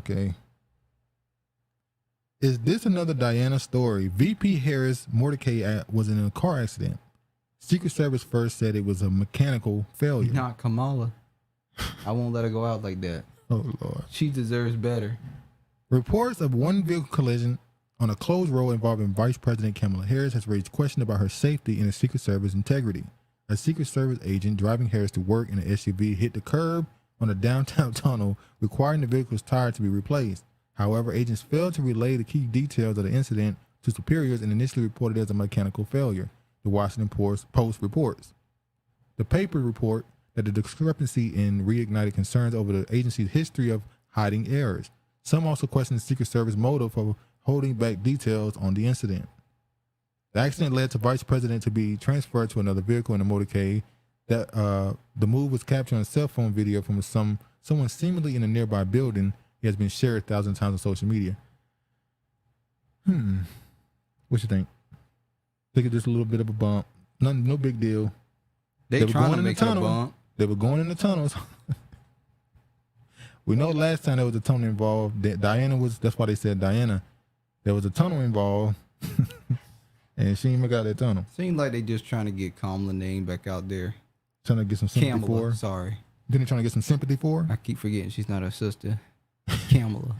Okay. Is this another Diana story? VP Harris Mordecai was in a car accident. Secret Service first said it was a mechanical failure. Not Kamala. I won't let her go out like that. Oh, Lord. She deserves better. Reports of one vehicle collision on a closed road involving Vice President Kamala Harris has raised questions about her safety and the Secret Service integrity. A Secret Service agent driving Harris to work in an SUV hit the curb on a downtown tunnel, requiring the vehicle's tire to be replaced. However, agents failed to relay the key details of the incident to superiors and initially reported it as a mechanical failure, the Washington Post reports. The paper report that the discrepancy in reignited concerns over the agency's history of hiding errors. Some also questioned the Secret Service motive for holding back details on the incident. The accident led to Vice President to be transferred to another vehicle in a motorcade. The move was captured on a cell phone video from someone seemingly in a nearby building. It has been shared 1,000 times on social media. What you think? Think it's just a little bit of a bump. No big deal. They were trying to make it a bump. They were going in the tunnels. We know last time there was a tunnel involved. That's why they said Diana. There was a tunnel involved. And she even got that tunnel. Seems like they just trying to get Kamala name back out there. Trying to get some sympathy for her. Sorry. Then they trying to get some sympathy for her? I keep forgetting she's not her sister. Kamala.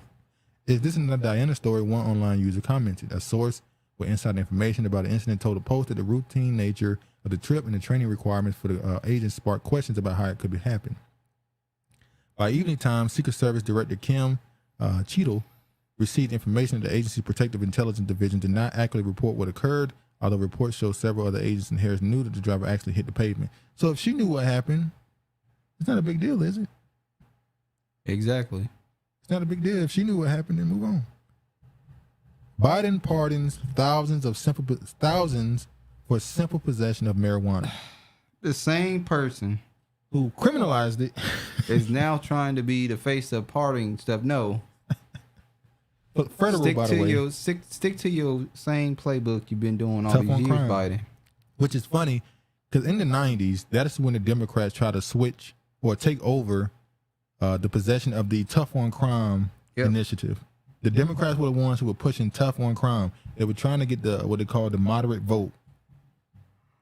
Is this another Diana story? One online user commented. A source with inside information about the incident told the Post that the routine nature of the trip and the training requirements for the agents sparked questions about how it could happen. By evening time, Secret Service Director Kim Cheadle received information that the agency's Protective Intelligence Division did not accurately report what occurred, although reports show several other agents and Harris knew that the driver actually hit the pavement. So if she knew what happened, it's not a big deal, is it? Exactly. It's not a big deal. If she knew what happened, then move on. Biden pardons thousands for simple possession of marijuana. The same person who criminalized it is now trying to be the face of pardoning stuff. No. But federal, by the way. Stick to your same playbook you've been doing all these years, Biden. Which is funny, because in the 90s, that is when the Democrats tried to switch or take over the possession of the tough on crime initiative. The Democrats were the ones who were pushing tough on crime. They were trying to get what they called the moderate vote.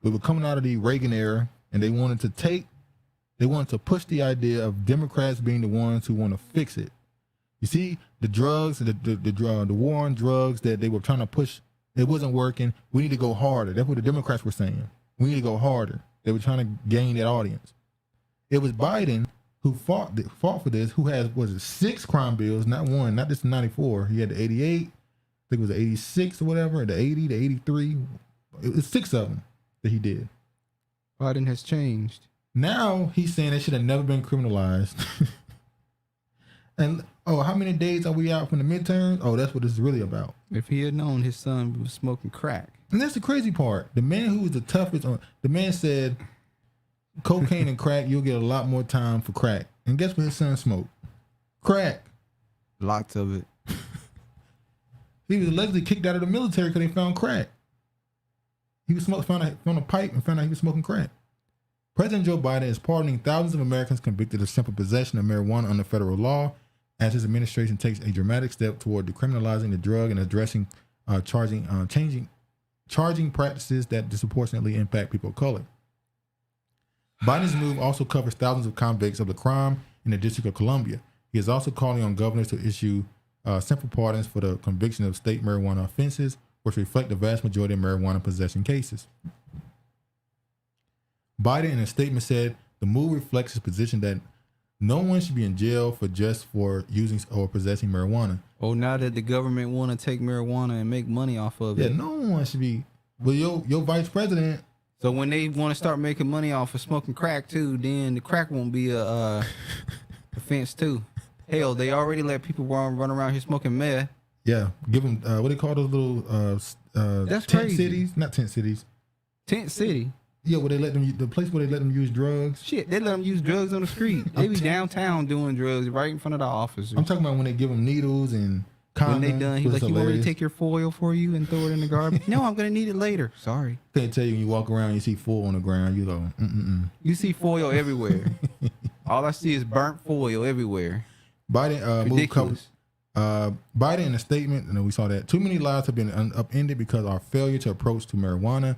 We were coming out of the Reagan era, and they wanted to push the idea of Democrats being the ones who want to fix it. You see, the drugs, the war on drugs that they were trying to push, it wasn't working. We need to go harder. That's what the Democrats were saying. We need to go harder. They were trying to gain that audience. It was Biden who fought for this, who has, 6 crime bills, not one, not just 94. He had the 88, I think it was the 86 or whatever, the 80, the 83. It was 6 of them that he did. Biden has changed. Now he's saying it should have never been criminalized. And, how many days are we out from the midterms? Oh, that's what this is really about. If he had known his son was smoking crack. And that's the crazy part. The man who was the toughest, the man said, cocaine and crack, you'll get a lot more time for crack. And guess what his son smoked? Crack. Lots of it. He was allegedly kicked out of the military because they found crack. He was found a pipe and found out he was smoking crack. President Joe Biden is pardoning thousands of Americans convicted of simple possession of marijuana under federal law as his administration takes a dramatic step toward decriminalizing the drug and addressing charging practices that disproportionately impact people of color. Biden's move also covers thousands of convicts of the crime in the District of Columbia. He is also calling on governors to issue simple pardons for the conviction of state marijuana offenses, which reflect the vast majority of marijuana possession cases. Biden, in a statement, said the move reflects his position that no one should be in jail for using or possessing marijuana. Oh, now that the government want to take marijuana and make money off of it. Yeah, no one should be. Well, your vice president. So when they want to start making money off of smoking crack too, then the crack won't be a offense too. Hell, they already let people run around here smoking meth. Yeah, give them what do they call those little that's tent crazy. cities? Not tent cities. Tent city. Yeah, where they let them, the place where they let them use drugs. Shit, they let them use drugs on the street. They be downtown doing drugs right in front of the officers. I'm talking about when they give them needles and condoms. When they done, he's like, you want me to take your foil for you and throw it in the garbage? No, I'm going to need it later. Sorry. Can't tell you when you walk around and you see foil on the ground, you go, You see foil everywhere. All I see is burnt foil everywhere. Biden Biden in a statement, and we saw that too many lives have been upended because of our failure to approach to marijuana.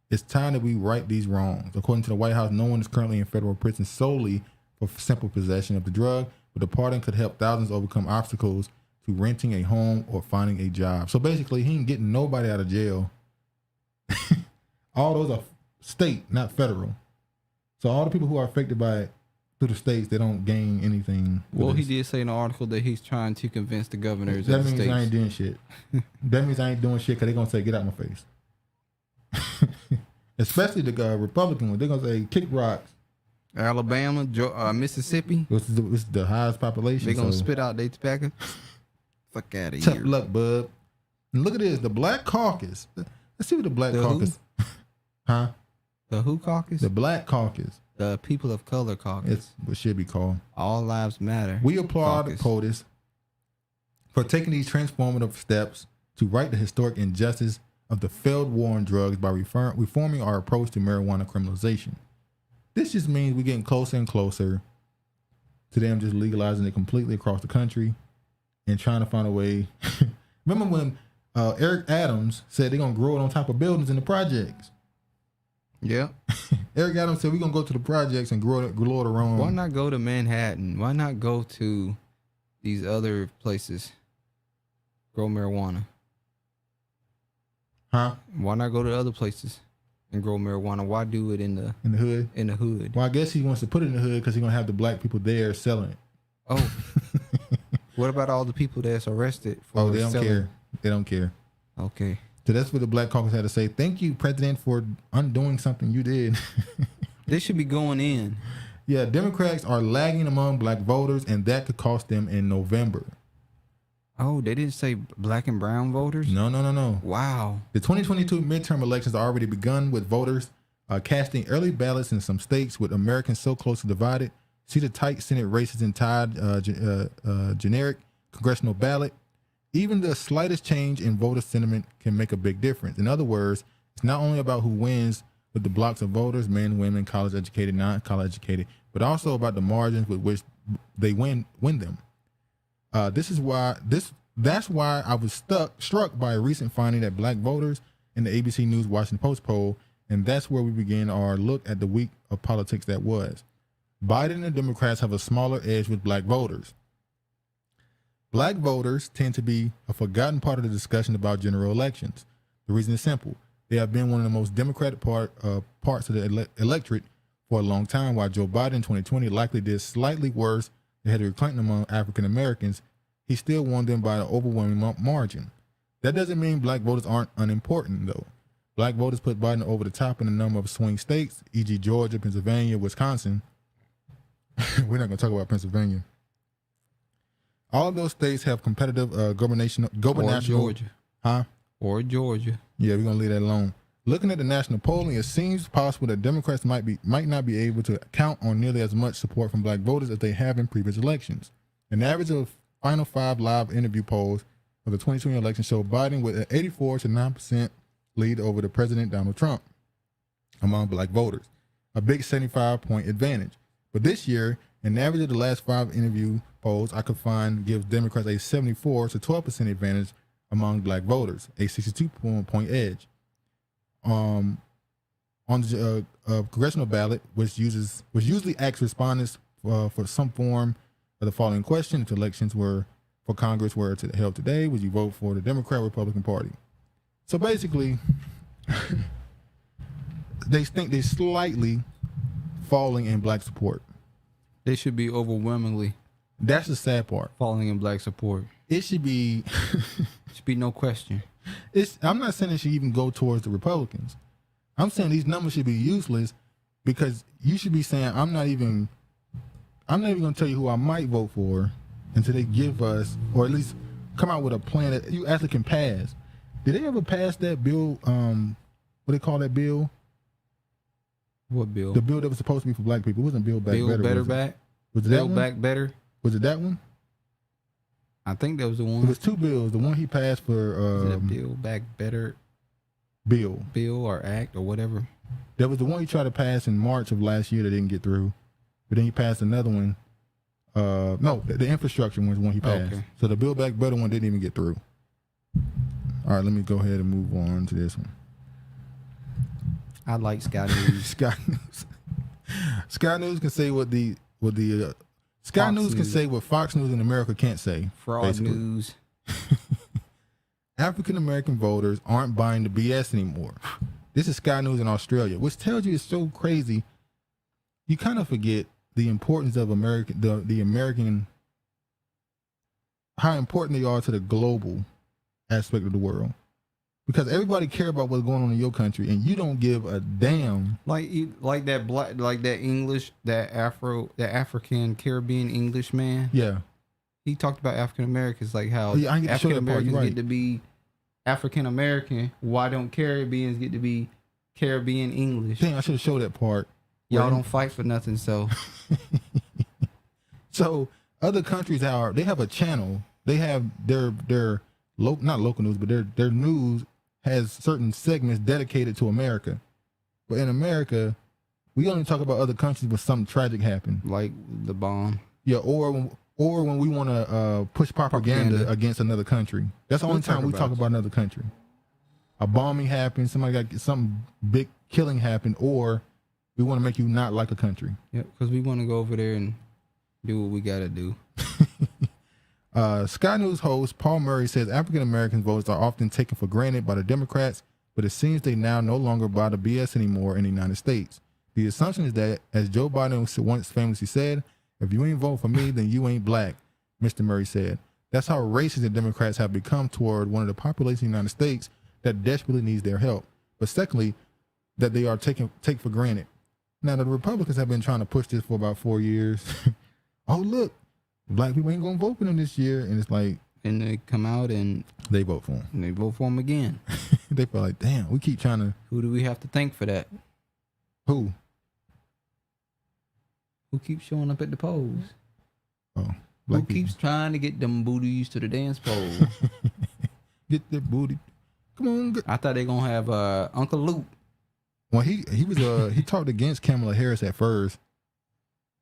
It's time that we right these wrongs. According to the White House, no one is currently in federal prison solely for simple possession of the drug, but the pardon could help thousands overcome obstacles to renting a home or finding a job. So basically, he ain't getting nobody out of jail. All those are state, not federal. So all the people who are affected by it through the states, they don't gain anything. Well, he did say in the article that he's trying to convince the governors that of the means states. I ain't doing shit. That means I ain't doing shit because they're going to say, get out my face. Especially the Republican one. They're going to say, kick rocks. Alabama, Mississippi. This is the highest population. They're going to spit out their tobacco. Fuck out of Tough here. luck, bub. And look at this. The Black Caucus. Let's see what the Black Caucus. Huh? The who caucus? The Black Caucus. The People of Color Caucus. It's what should be called. All Lives Matter. We applaud Caucus. POTUS for taking these transformative steps to right the historic injustice of the failed war on drugs by reforming our approach to marijuana criminalization. This just means we're getting closer and closer to them just legalizing it completely across the country and trying to find a way. Remember when Eric Adams said they're going to grow it on top of buildings in the projects? Yeah. Eric Adams said we're going to go to the projects and grow it around. Why not go to Manhattan? Why not go to these other places? Grow marijuana. Huh? Why not go to other places and grow marijuana? Why do it in the hood? In the hood. Well, I guess he wants to put it in the hood because he's going to have the black people there selling it. Oh. What about all the people that's arrested for they don't selling? care. They don't care. Okay. So that's what the Black Caucus had to say. Thank you, President, for undoing something you did. They should be going in. Yeah, Democrats are lagging among black voters, and that could cost them in November. Oh, they didn't say black and brown voters? No. Wow. The 2022 midterm elections are already begun with voters casting early ballots in some states with Americans so closely divided. See the tight Senate races and tied generic congressional ballot. Even the slightest change in voter sentiment can make a big difference. In other words, it's not only about who wins with the blocks of voters, men, women, college educated, non-college educated, but also about the margins with which they win them. That's why I was struck by a recent finding that black voters in the ABC News Washington Post poll, and that's where we begin our look at the week of politics that was. Biden and the Democrats have a smaller edge with black voters. Black voters tend to be a forgotten part of the discussion about general elections. The reason is simple. They have been one of the most democratic parts of the electorate for a long time, while Joe Biden in 2020 likely did slightly worse than Hillary Clinton among African Americans. He still won them by an overwhelming margin. That doesn't mean black voters aren't unimportant, though. Black voters put Biden over the top in a number of swing states, e.g. Georgia, Pennsylvania, Wisconsin. We're not going to talk about Pennsylvania. All of those states have competitive gubernatorial. Or Georgia. Huh? Or Georgia. Yeah, we're going to leave that alone. Looking at the national polling, it seems possible that Democrats might not be able to count on nearly as much support from black voters as they have in previous elections. An average of final 5 live interview polls of the 2020 election show Biden with an 84 to 9% lead over the President Donald Trump among black voters, a big 75-point advantage. But this year, an average of the last 5 interview polls I could find gives Democrats a 74 to 12% advantage among black voters, a 62-point edge. On the congressional ballot, which usually asks respondents for some form of the following question: if elections were for Congress were held today, would you vote for the Democrat or Republican Party? So basically, they think they're slightly falling in black support. They should be overwhelmingly. That's the sad part. Falling in black support. It should be. Should be no question. I'm not saying it should even go towards the Republicans. I'm saying these numbers should be useless because you should be saying I'm not even going to tell you who I might vote for until they give us, or at least come out with a plan that you actually can pass. Did they ever pass that bill? What they call that bill? What bill? The bill that was supposed to be for black people. It wasn't Build Back Better. Better Back? Was it that one? Build Back Better? Was it that one? I think that was the one. It was 2 bills. The one he passed for Is it a Build Back Better bill or act or whatever? That was the one he tried to pass in March of last year that didn't get through. But then he passed another one No, the infrastructure was one he passed. Okay. So the Build Back Better one didn't even get through. All right, let me go ahead and move on to this one. I like Sky News. Sky News. Sky News can say what the Sky Fox News can News. say what Fox News in America can't say. Fraud basically. news. African American voters aren't buying the BS anymore. This is Sky News in Australia, which tells you it's so crazy. You kind of forget the importance of the American, how important they are to the global aspect of the world. Because everybody care about what's going on in your country, and you don't give a damn. Like that black, like that English, that African Caribbean English man. Yeah. He talked about African Americans, like how Yeah, I didn't get to show African that part, Americans you're right. get to be African American. Why don't Caribbeans get to be Caribbean English? Dang, I should have showed that part. Y'all Right. don't fight for nothing, so So other countries they have a channel. They have their not local news, but their news has certain segments dedicated to America. But in America, we only talk about other countries when something tragic happened. like the bomb. Yeah, or when we want to push propaganda against another country. That's the only time we talk about another country. A bombing happened, somebody got something big killing happened, or we want to make you not like a country. Yep, because we want to go over there and do what we got to do. Sky News host Paul Murray says African American votes are often taken for granted by the Democrats, but it seems they now no longer buy the BS anymore in the United States. The assumption is that, as Joe Biden once famously said, "If you ain't vote for me, then you ain't black," Mr. Murray said. That's how racist the Democrats have become toward one of the populations in the United States that desperately needs their help. But secondly, that they are take for granted. Now, the Republicans have been trying to push this for about 4 years. Oh, look, black people ain't going to vote for them this year. And it's like, And they come out and they vote for them. they vote for him again. They feel like, damn, we keep trying to. Who do we have to thank for that? Who? Who keeps showing up at the polls? Oh, Who black people. keeps trying to get them booties to the dance pole? Get that booty. Come on. I thought they gonna have Uncle Luke. Well, he he talked against Kamala Harris at first,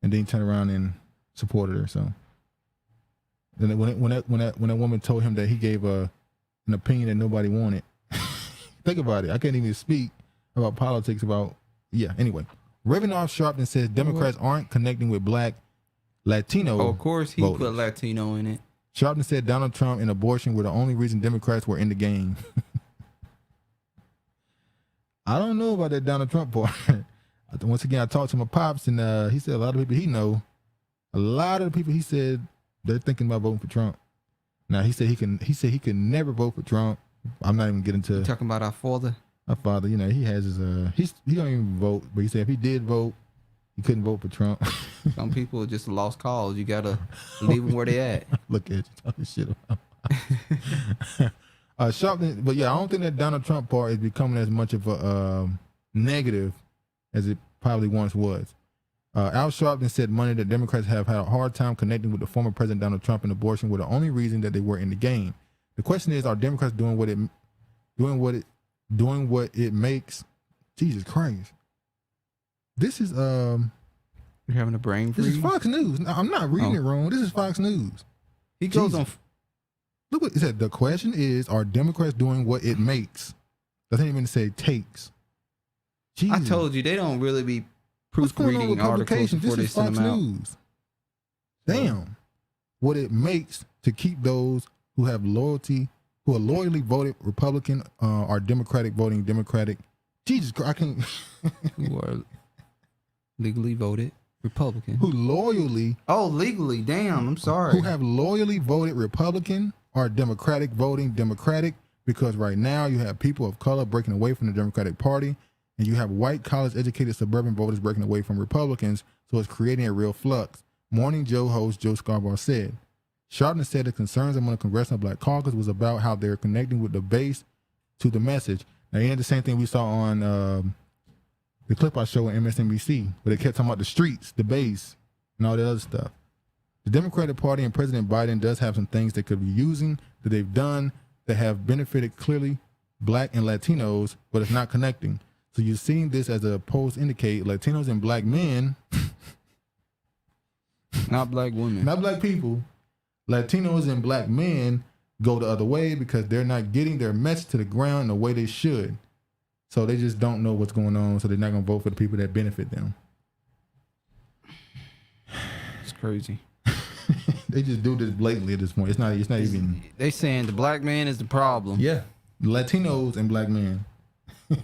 and then turned around and supported her. So then when that woman told him that he gave an opinion that nobody wanted, think about it. I can't even speak about politics. Anyway, Reverend Sharpton says Democrats aren't connecting with black Latino. Oh, of course he voters. put Latino in it. Sharpton said Donald Trump and abortion were the only reason Democrats were in the game. I don't know about that Donald Trump part. Once again, I talked to my pops, and he said a lot of people he know, a lot of the people he said they're thinking about voting for Trump. Now he said he can never vote for Trump. I'm not even getting to You talking about our father? my father. You know, he has his he don't even vote, but he said if he did vote, he couldn't vote for Trump. Some people are just lost cause. You gotta leave them where they at. Look at you talking shit about. Sharpton, but yeah, I don't think that Donald Trump part is becoming as much of a negative as it probably once was. Al Sharpton said Monday that Democrats have had a hard time connecting with the former President Donald Trump, and abortion were the only reason that they were in the game. The question is, are Democrats doing what it makes? Jesus Christ! This is You're having a brain this freeze. is Fox News. No, I'm not reading it wrong. This is Fox News. He goes Jesus. on. Look what it said. The question is, are Democrats doing what it makes? Doesn't even say takes. Jesus. I told you they don't really be What's going on with proofreading articles publications? before they This is send Fox them out. News. Damn. What it makes to keep those who have loyalty, who are loyally voted Republican, are Democratic voting Democratic. Jesus Christ, I can't. Who are legally voted Republican. Who loyally, Oh, legally. Damn, I'm sorry. who have loyally voted Republican are Democratic voting Democratic, because right now you have people of color breaking away from the Democratic Party, and you have white college-educated suburban voters breaking away from Republicans, so it's creating a real flux. Morning Joe host Joe Scarborough said. Sharpton said the concerns among the Congressional Black Caucus was about how they're connecting with the base to the message. Now, ain't the same thing we saw on the clip I showed on MSNBC, where they kept talking about the streets, the base, and all the other stuff. The Democratic Party and President Biden does have some things they could be using that they've done that have benefited clearly black and Latinos, but it's not connecting. So you're seeing this as a polls indicate Latinos and black men Not black women. Not black people. Latinos and black men go the other way because they're not getting their message to the ground the way they should. So they just don't know what's going on, so they're not going to vote for the people that benefit them. It's crazy. They just do this blatantly at this point. It's not even... They saying the black man is the problem. Yeah. Latinos and black men. I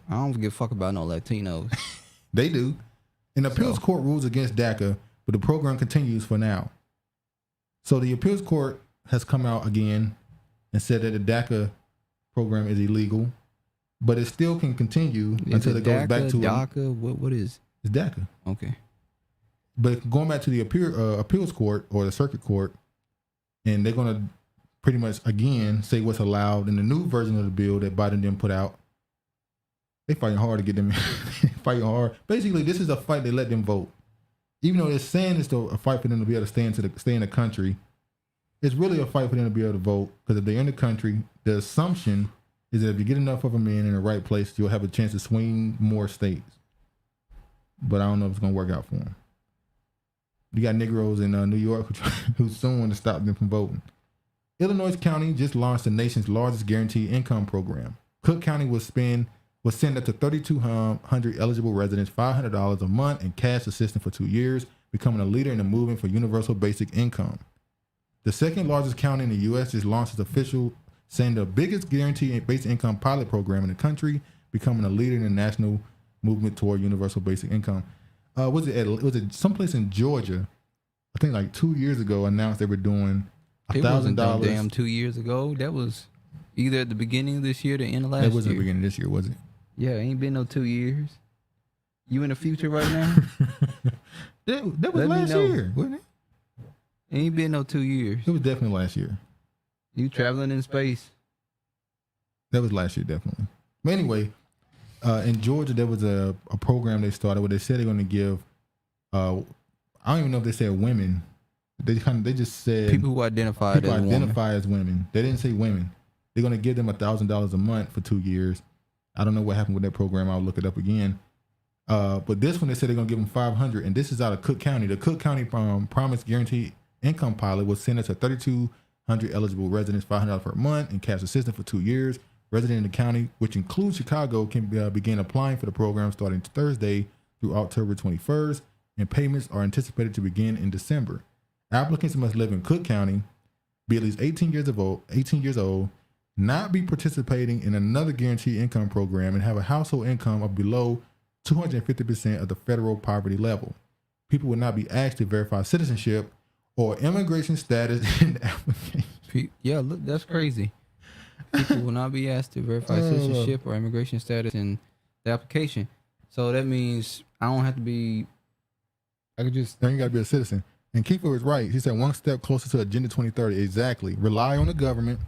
don't give a fuck about no Latinos. They do. An appeals court rules against DACA, but the program continues for now. So the appeals court has come out again and said that the DACA program is illegal, but it still can continue until it goes back to... DACA? What is? It's DACA. Okay. But going back to the appeals court or the circuit court, and they're going to pretty much, again, say what's allowed in the new version of the bill that Biden didn't put out. They fighting hard to get them fighting hard. Basically, this is a fight they let them vote. Even though they're saying it's a fight for them to be able to stay in the country, it's really a fight for them to be able to vote. Because if they're in the country, the assumption is that if you get enough of them in the right place, you'll have a chance to swing more states. But I don't know if it's going to work out for them. You got Negroes in New York who soon want to stop them from voting. Illinois County just launched the nation's largest guaranteed income program. Cook County will send up to 3,200 eligible residents $500 a month in cash assistance for 2 years, becoming a leader in the movement for universal basic income. The second largest county in the U.S. just launched its official, saying the biggest guaranteed basic income pilot program in the country, becoming a leader in the national movement toward universal basic income. Was it someplace in Georgia? I think like 2 years ago announced they were doing $1,000. Damn, 2 years ago. That was either at the beginning of this year or the end of last year. It wasn't the beginning of this year, was it? Yeah, ain't been no 2 years. You in the future right now? that was last year, wasn't it? Ain't been no 2 years. It was definitely last year. You traveling in space? That was last year, definitely. But anyway, in Georgia, there was a program they started where they said they're going to give, I don't even know if they said women. They just said people who identify as women. They didn't say women. They're going to give them $1,000 a month for 2 years. I don't know what happened with that program. I'll look it up again. But this one, they said they're going to give them $500, and this is out of Cook County. The Cook County Promise Guaranteed Income Pilot will send us to 3,200 eligible residents $500 per month in cash assistance for 2 years. Residents in the county, which includes Chicago, can begin applying for the program starting Thursday through October 21st, and payments are anticipated to begin in December. Applicants must live in Cook County, be at least 18 years old, not be participating in another guaranteed income program, and have a household income of below 250% of the federal poverty level. People will not be asked to verify citizenship or immigration status in the application. Yeah, look, that's crazy. People will not be asked to verify citizenship or immigration status in the application. So that means I don't have to be. I could just. Now you got to be a citizen. And Kiefer is right. He said one step closer to Agenda 2030. Exactly. Rely on the government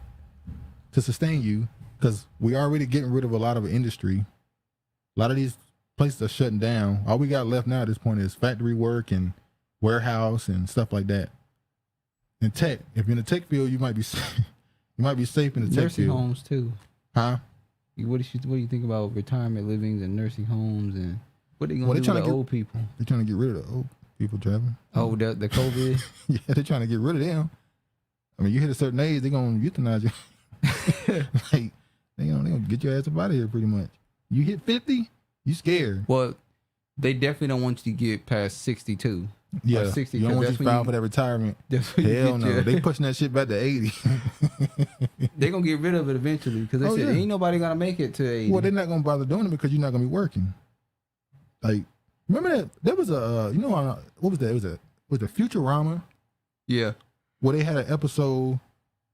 to sustain you, because we already getting rid of a lot of industry. A lot of these places are shutting down. All we got left now at this point is factory work and warehouse and stuff like that. And tech. If you're in the tech field, you might be safe in the tech field. Nursing homes too. Huh? What do you think about retirement livings and nursing homes, and what are they gonna do with the old people? They're trying to get rid of the old people, Trevor. Oh, the COVID? Yeah, they're trying to get rid of them. I mean, you hit a certain age, they're gonna euthanize you. Like, they gonna get your ass up out of here pretty much. You hit 50, you scared. Well, they definitely don't want you to get past 62. Yeah, 60, you don't want you to file for that retirement. Hell no, they pushing that shit back to 80. They're gonna get rid of it eventually, because they said ain't nobody gonna make it to 80. Well, they're not gonna bother doing it because you're not gonna be working. Like, remember that there was a what was that? Was it Futurama? Yeah, where they had an episode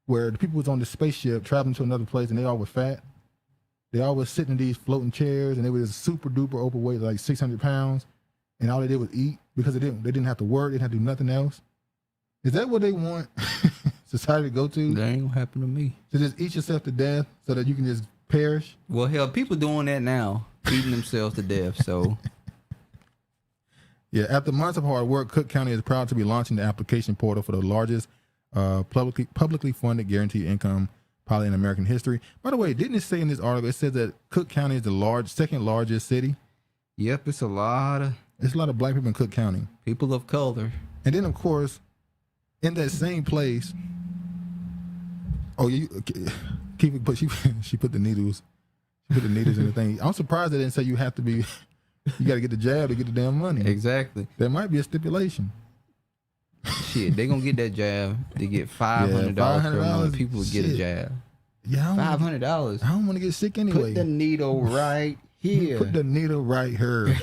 where the people was on the spaceship traveling to another place, and they all were fat. They all was sitting in these floating chairs, and they was super duper overweight, like 600 pounds, and all they did was eat because they didn't have to work, they didn't have to do nothing else. Is that what they want society to go to? That ain't gonna happen to me. To just eat yourself to death so that you can just perish? Well, hell, people doing that now, eating themselves to death. So. Yeah, after months of hard work, Cook County is proud to be launching the application portal for the largest publicly funded guaranteed income pilot in American history. By the way, didn't it say in this article, it says that Cook County is the second largest city? Yep, it's a lot of black people in Cook County. People of color. And then, of course, in that same place, she put the needles. She put the needles in the thing. I'm surprised they didn't say you have to be. You got to get the jab to get the damn money. Exactly. There might be a stipulation. Shit, they gonna get that jab. They get $500 per month. People would get a jab. Yeah, $500. I don't want to get sick anyway. Put the needle right here. Put the needle right here.